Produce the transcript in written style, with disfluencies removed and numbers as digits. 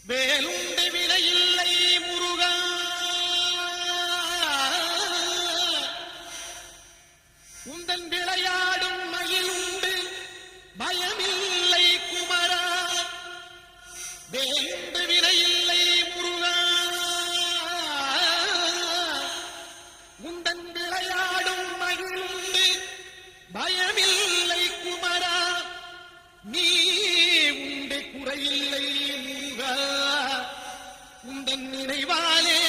வேலுண்டு வினையில்லை முருகா, உந்தன் விளையாடும் மயிலுண்டு பயமில்லை குமரா. வேலுண்டு வினையில்லை முருகா, உந்தன் விளையாடும் மயிலுண்டு பயமில்லை குமரா. நீ உண்டை குறையில்லை முருகா, உந்தன் நினைவாலே